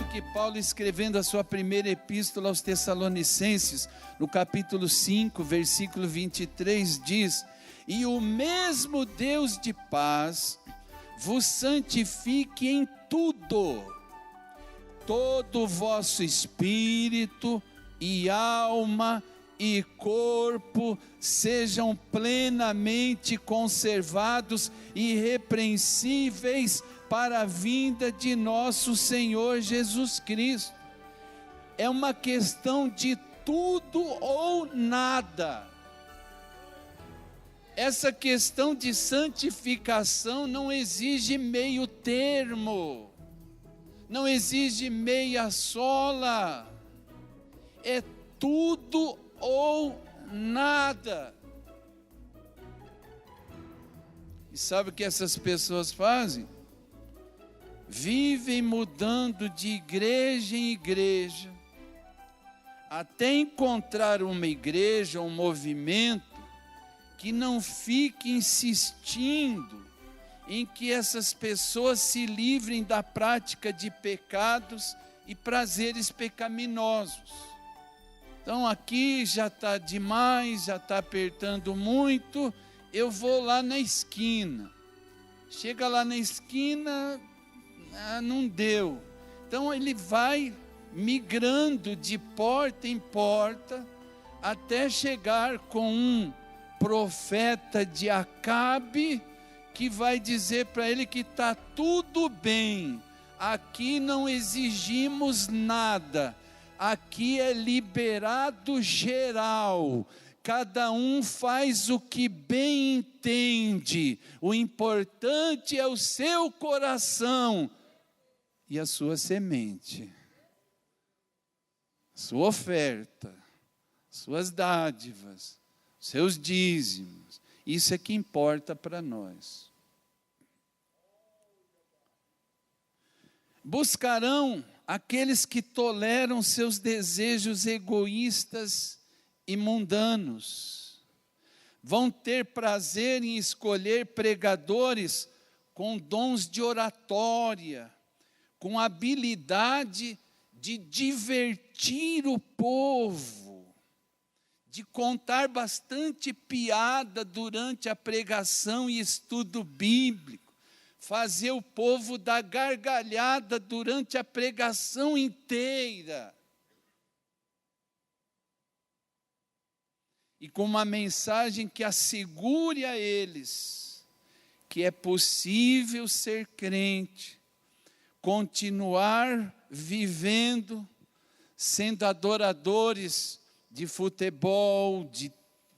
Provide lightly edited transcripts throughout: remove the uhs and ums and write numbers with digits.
que Paulo, escrevendo a sua primeira epístola aos Tessalonicenses, no capítulo 5, versículo 23, diz: e o mesmo Deus de paz vos santifique em tudo, todo o vosso espírito e alma e corpo sejam plenamente conservados e irrepreensíveis para a vinda de nosso Senhor Jesus Cristo. É uma questão de tudo ou nada. Essa questão de santificação não exige meio termo, não exige meia sola, é tudo ou nada. E sabe o que essas pessoas fazem? Vivem mudando de igreja em igreja, até encontrar uma igreja, um movimento, que não fique insistindo em que essas pessoas se livrem da prática de pecados e prazeres pecaminosos. Então aqui já está demais, já está apertando muito, eu vou lá na esquina. Chega lá na esquina, não deu. Então ele vai migrando de porta em porta, até chegar com um profeta de Acabe, que vai dizer para ele que está tudo bem, aqui não exigimos nada, aqui é liberado geral, cada um faz o que bem entende, o importante é o seu coração e a sua semente, sua oferta, suas dádivas, seus dízimos, isso é que importa para nós. Buscarão aqueles que toleram seus desejos egoístas e mundanos. Vão ter prazer em escolher pregadores com dons de oratória, com habilidade de divertir o povo, de contar bastante piada durante a pregação e estudo bíblico, fazer o povo dar gargalhada durante a pregação inteira, e com uma mensagem que assegure a eles que é possível ser crente, continuar vivendo, sendo adoradores de futebol,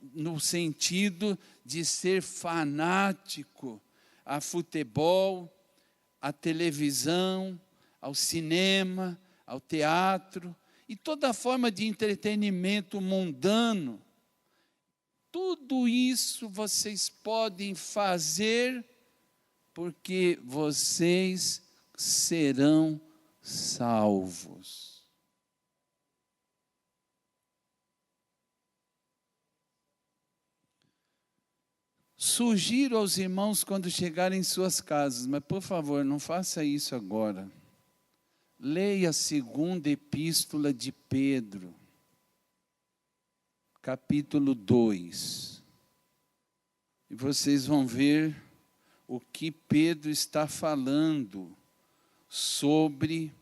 no sentido de ser fanático a futebol, à televisão, ao cinema, ao teatro e toda forma de entretenimento mundano. Tudo isso vocês podem fazer porque vocês serão salvos. Sugiro aos irmãos quando chegarem em suas casas, mas por favor, não faça isso agora. Leia a segunda epístola de Pedro, capítulo 2. E vocês vão ver o que Pedro está falando sobre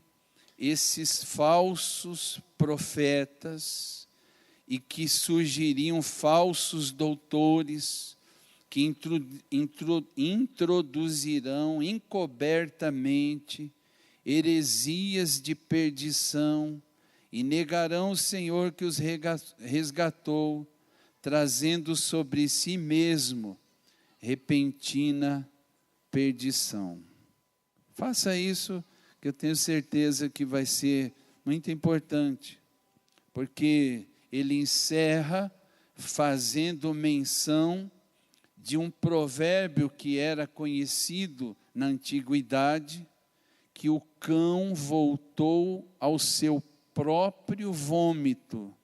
esses falsos profetas e que surgiriam falsos doutores que introduzirão encobertamente heresias de perdição e negarão o Senhor que os resgatou, trazendo sobre si mesmo repentina perdição. Faça isso, que eu tenho certeza que vai ser muito importante, porque ele encerra fazendo menção de um provérbio que era conhecido na antiguidade, que o cão voltou ao seu próprio vômito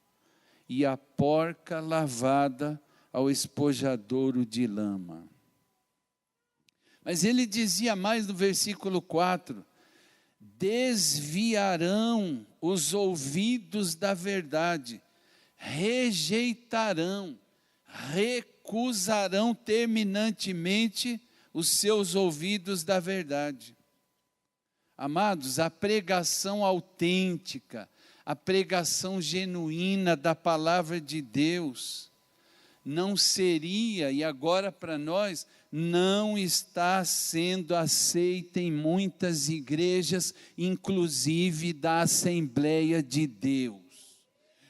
e a porca lavada ao espojadouro de lama. Mas ele dizia mais no versículo 4, desviarão os ouvidos da verdade, rejeitarão, recusarão terminantemente os seus ouvidos da verdade. Amados, a pregação autêntica, a pregação genuína da palavra de Deus, não seria, e agora para nós, não está sendo aceita em muitas igrejas, inclusive da Assembleia de Deus.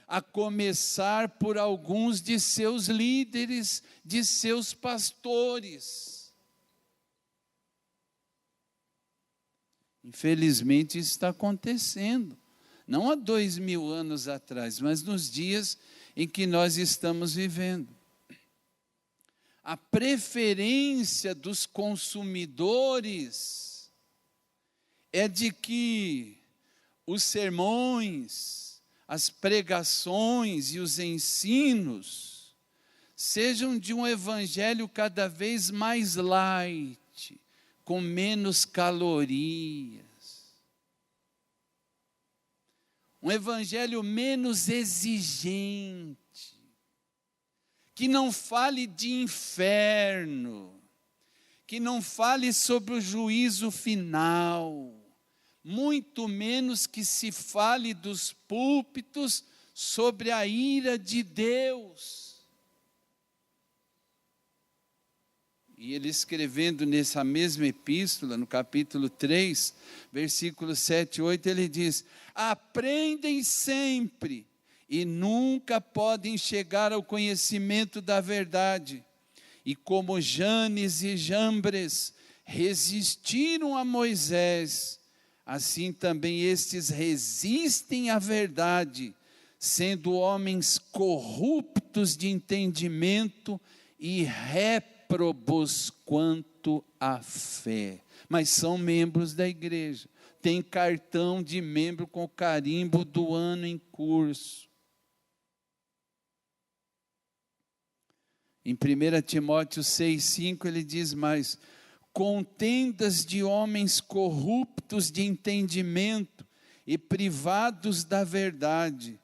A começar por alguns de seus líderes, de seus pastores. Infelizmente isso está acontecendo, não há 2000 anos atrás, mas nos dias em que nós estamos vivendo. A preferência dos consumidores é de que os sermões, as pregações e os ensinos sejam de um evangelho cada vez mais light, com menos calorias. Um evangelho menos exigente, que não fale de inferno, que não fale sobre o juízo final, muito menos que se fale dos púlpitos sobre a ira de Deus. E ele escrevendo nessa mesma epístola, no capítulo 3, versículos 7 e 8, ele diz: aprendem sempre e nunca podem chegar ao conhecimento da verdade. E como Janes e Jambres resistiram a Moisés, assim também estes resistem à verdade, sendo homens corruptos de entendimento e réprobos quanto à fé. Mas são membros da igreja, tem cartão de membro com o carimbo do ano em curso. Em 1 Timóteo 6,5 ele diz mais: contendas de homens corruptos de entendimento e privados da verdade,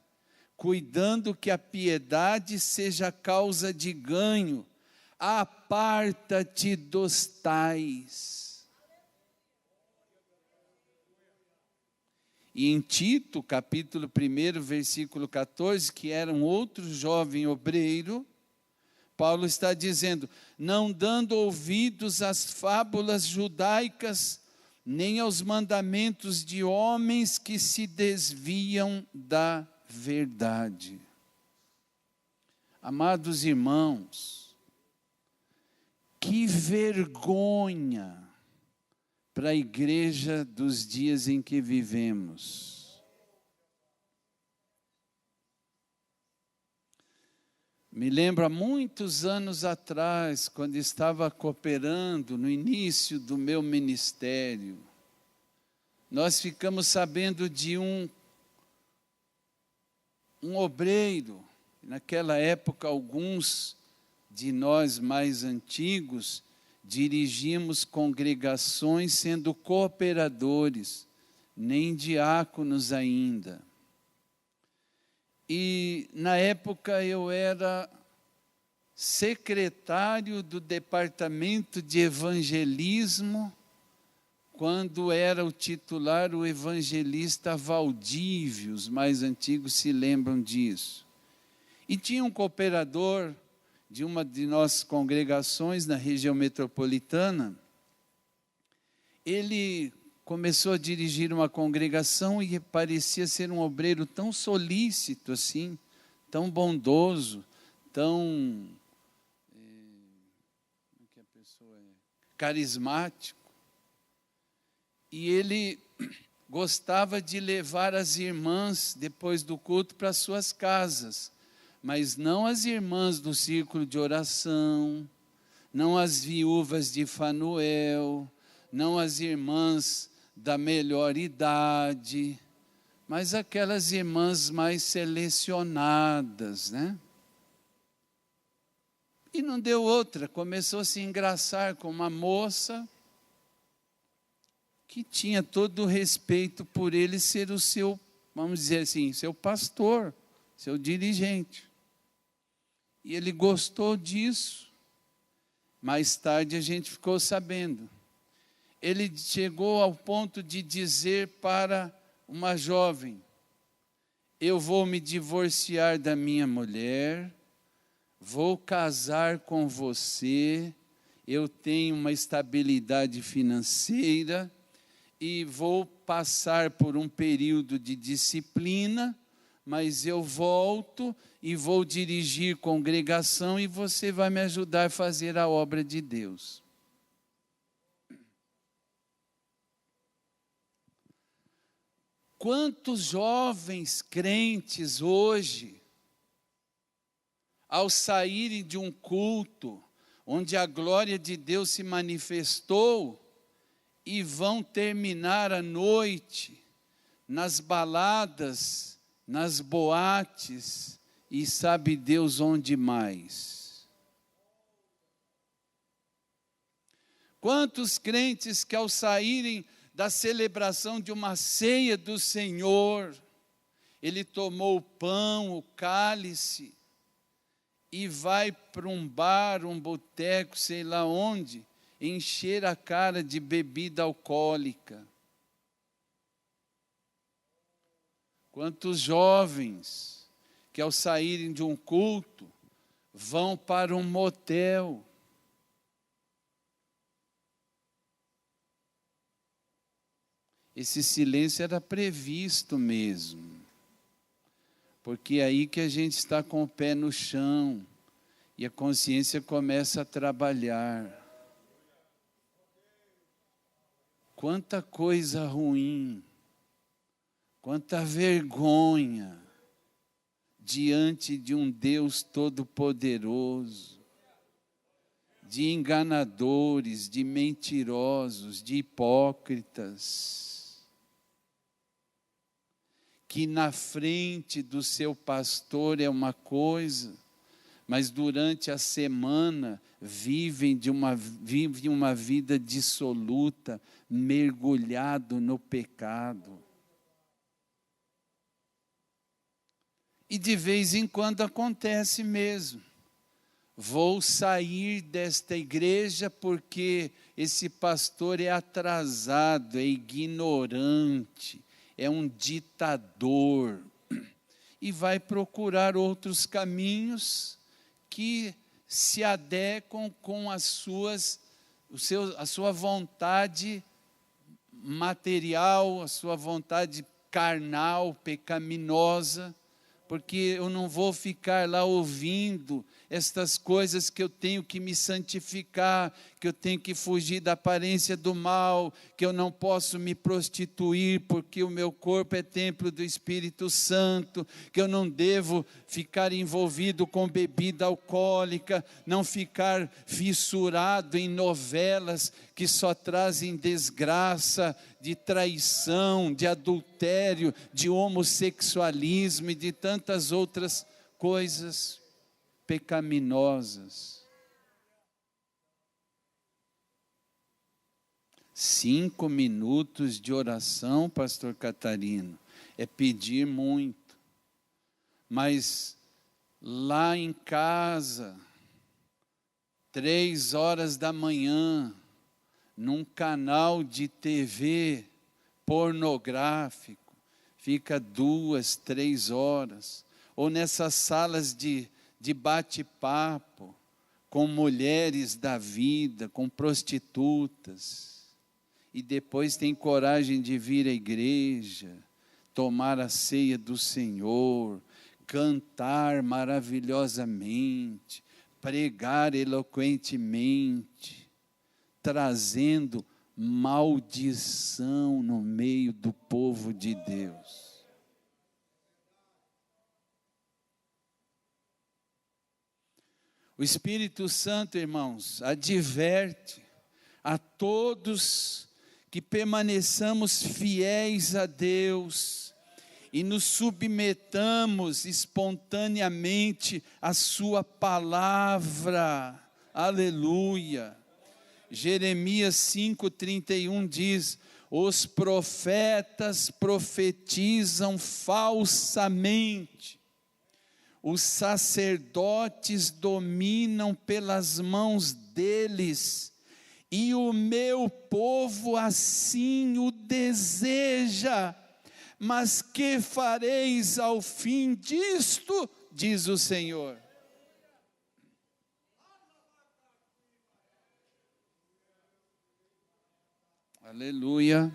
cuidando que a piedade seja causa de ganho, aparta-te dos tais. E em Tito, capítulo 1, versículo 14, que era um outro jovem obreiro, Paulo está dizendo: não dando ouvidos às fábulas judaicas, nem aos mandamentos de homens que se desviam da verdade. Amados irmãos, que vergonha para a igreja dos dias em que vivemos. Me lembro há muitos anos atrás, quando estava cooperando no início do meu ministério, nós ficamos sabendo de um obreiro. Naquela época, alguns de nós mais antigos dirigimos congregações sendo cooperadores, nem diáconos ainda. E na época eu era secretário do departamento de evangelismo, quando era o titular o evangelista Valdívio, os mais antigos se lembram disso. E tinha um cooperador de uma de nossas congregações na região metropolitana. Ele começou a dirigir uma congregação e parecia ser um obreiro tão solícito assim, tão bondoso, tão carismático. E ele gostava de levar as irmãs depois do culto para suas casas, mas não as irmãs do círculo de oração, não as viúvas de Fanuel, não as irmãs da melhor idade, mas aquelas irmãs mais selecionadas, né? E não deu outra, começou a se engraçar com uma moça que tinha todo o respeito por ele ser o seu, vamos dizer assim, seu pastor, seu dirigente. E ele gostou disso. Mais tarde a gente ficou sabendo. Ele chegou ao ponto de dizer para uma jovem: eu vou me divorciar da minha mulher, vou casar com você, eu tenho uma estabilidade financeira e vou passar por um período de disciplina, mas eu volto e vou dirigir congregação e você vai me ajudar a fazer a obra de Deus. Quantos jovens crentes hoje, ao saírem de um culto, onde a glória de Deus se manifestou, e vão terminar a noite nas baladas, nas boates, e sabe Deus onde mais. Quantos crentes que ao saírem da celebração de uma ceia do Senhor, ele tomou o pão, o cálice, e vai para um bar, um boteco, sei lá onde, encher a cara de bebida alcoólica. Quantos jovens que ao saírem de um culto, vão para um motel. Esse silêncio era previsto mesmo, porque é aí que a gente está com o pé no chão, e a consciência começa a trabalhar. Quanta coisa ruim, quanta vergonha, diante de um Deus todo-poderoso, de enganadores, de mentirosos, de hipócritas, que na frente do seu pastor é uma coisa, mas durante a semana vivem uma vida dissoluta, mergulhado no pecado. E de vez em quando acontece mesmo. Vou sair desta igreja porque esse pastor é atrasado, é ignorante, é um ditador, e vai procurar outros caminhos que se adequam com a sua vontade material, a sua vontade carnal, pecaminosa, porque eu não vou ficar lá ouvindo estas coisas que eu tenho que me santificar, que eu tenho que fugir da aparência do mal, que eu não posso me prostituir porque o meu corpo é templo do Espírito Santo, que eu não devo ficar envolvido com bebida alcoólica, não ficar fissurado em novelas que só trazem desgraça, de traição, de adultério, de homossexualismo e de tantas outras coisas pecaminosas. 5 minutos de oração, pastor Catarino, é pedir muito. Mas lá em casa, 3 horas da manhã, num canal de TV pornográfico, fica 2, 3 horas, ou nessas salas de bate-papo, com mulheres da vida, com prostitutas, e depois tem coragem de vir à igreja, tomar a ceia do Senhor, cantar maravilhosamente, pregar eloquentemente, trazendo maldição no meio do povo de Deus. O Espírito Santo, irmãos, adverte a todos que permaneçamos fiéis a Deus e nos submetamos espontaneamente à sua palavra. Aleluia. Jeremias 5:31 diz: os profetas profetizam falsamente, os sacerdotes dominam pelas mãos deles, e o meu povo assim o deseja. Mas que fareis ao fim disto? Diz o Senhor. Aleluia,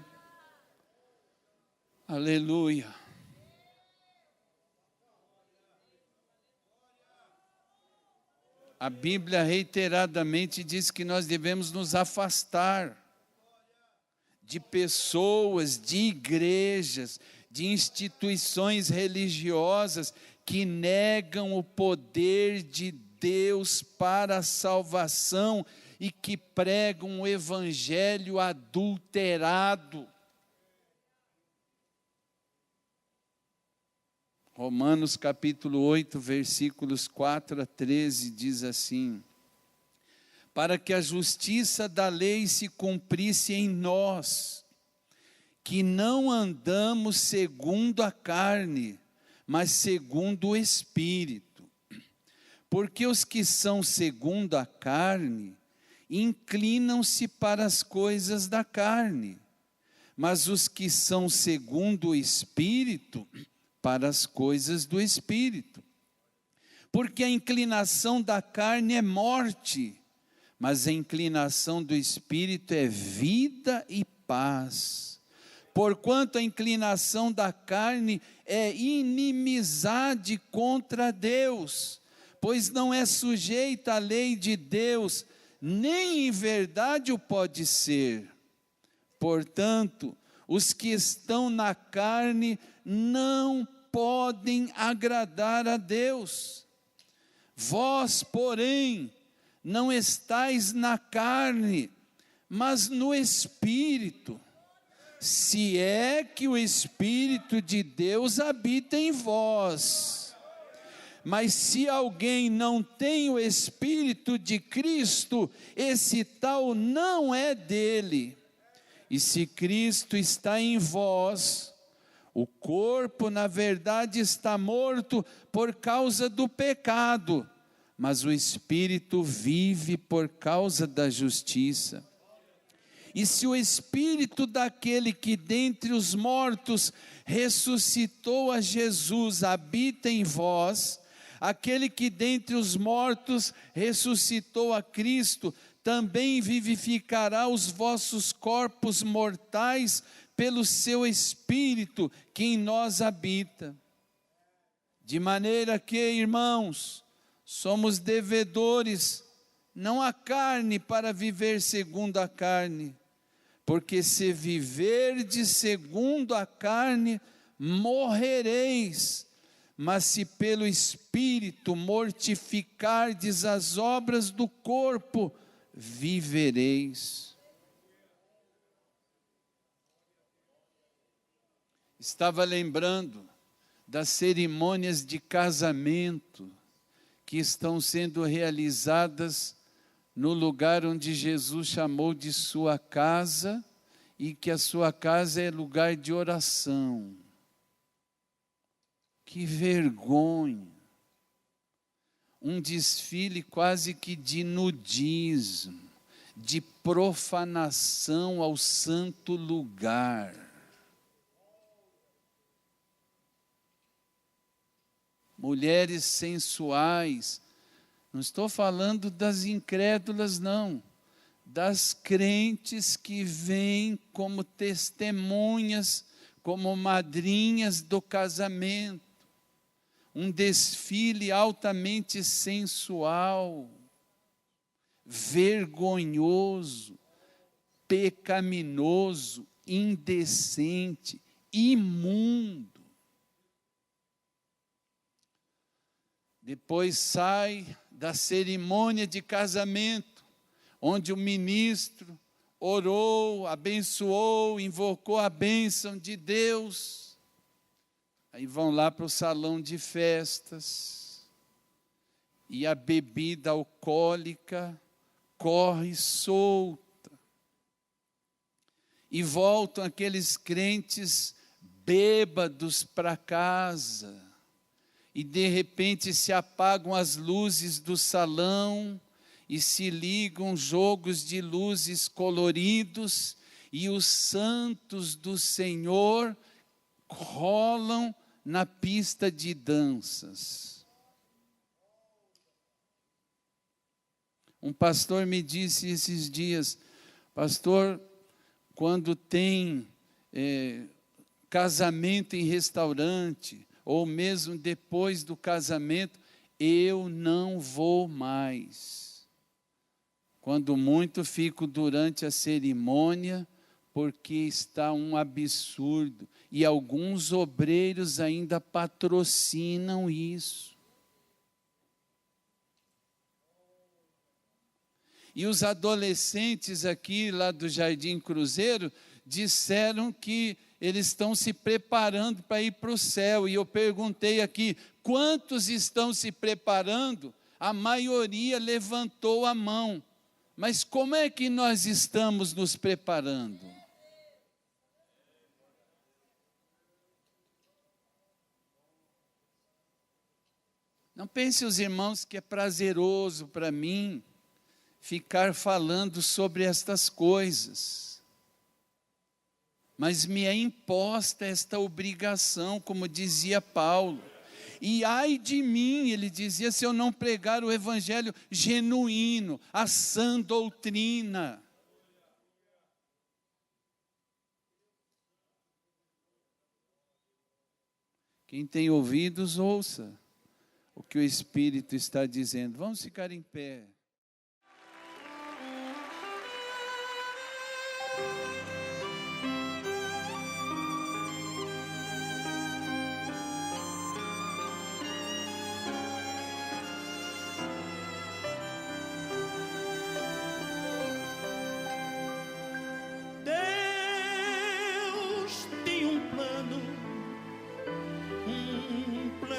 aleluia. A Bíblia reiteradamente diz que nós devemos nos afastar de pessoas, de igrejas, de instituições religiosas que negam o poder de Deus para a salvação e que pregam um evangelho adulterado. Romanos capítulo 8, versículos 4 a 13 diz assim: para que a justiça da lei se cumprisse em nós, que não andamos segundo a carne, mas segundo o Espírito. Porque os que são segundo a carne, inclinam-se para as coisas da carne, mas os que são segundo o Espírito, para as coisas do Espírito. Porque a inclinação da carne é morte, mas a inclinação do Espírito é vida e paz. Porquanto a inclinação da carne é inimizade contra Deus, pois não é sujeita à lei de Deus, nem em verdade o pode ser. Portanto, os que estão na carne não podem agradar a Deus. Vós, porém, não estais na carne, mas no Espírito, se é que o Espírito de Deus habita em vós. Mas se alguém não tem o Espírito de Cristo, esse tal não é dele. E se Cristo está em vós, o corpo na verdade está morto por causa do pecado, mas o Espírito vive por causa da justiça. E se o Espírito daquele que dentre os mortos ressuscitou a Jesus habita em vós, aquele que dentre os mortos ressuscitou a Cristo, também vivificará os vossos corpos mortais pelo seu Espírito que em nós habita. De maneira que, irmãos, somos devedores, não à carne, para viver segundo a carne. Porque se viverdes segundo a carne, morrereis. Mas se pelo Espírito mortificardes as obras do corpo, vivereis. Estava lembrando das cerimônias de casamento que estão sendo realizadas no lugar onde Jesus chamou de sua casa, e que a sua casa é lugar de oração. Que vergonha! Um desfile quase que de nudismo, de profanação ao santo lugar. Mulheres sensuais, não estou falando das incrédulas não, das crentes que vêm como testemunhas, como madrinhas do casamento. Um desfile altamente sensual, vergonhoso, pecaminoso, indecente, imundo. Depois sai da cerimônia de casamento, onde o ministro orou, abençoou, invocou a bênção de Deus. Aí vão lá para o salão de festas, e a bebida alcoólica corre solta. e voltam aqueles crentes bêbados para casa, e de repente se apagam as luzes do salão, e se ligam jogos de luzes coloridos, e os santos do Senhor rolam na pista de danças. Um pastor me disse esses dias: pastor, quando tem casamento em restaurante, ou mesmo depois do casamento, eu não vou mais. Quando muito, fico durante a cerimônia, porque está um absurdo. E alguns obreiros ainda patrocinam isso. E os adolescentes aqui, lá do Jardim Cruzeiro, disseram que eles estão se preparando para ir para o céu. E eu perguntei aqui, quantos estão se preparando? A maioria levantou a mão. Mas como é que nós estamos nos preparando? Não pense, os irmãos, que é prazeroso para mim ficar falando sobre estas coisas. Mas me é imposta esta obrigação, como dizia Paulo. E ai de mim, ele dizia, se eu não pregar o evangelho genuíno, a sã doutrina. Quem tem ouvidos, ouça o que o Espírito está dizendo. Vamos ficar em pé.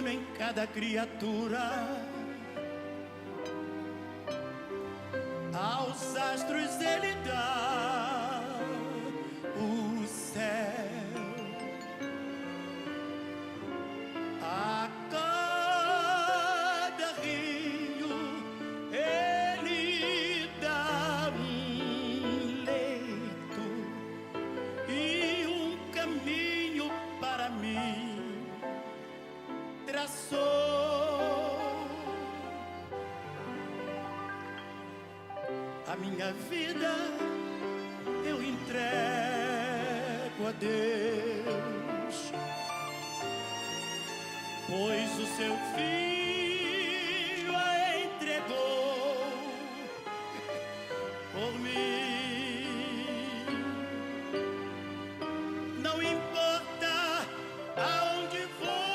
Em cada criatura, aos astros ele dá o céu, a cada rio ele dá um leito e um caminho para mim. Traçou a minha vida, eu entrego a Deus, pois o seu filho a entregou por mim. Não importa aonde vou,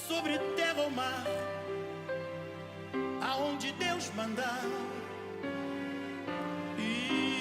sobre terra ou mar, aonde Deus mandar, irei.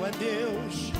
a Deus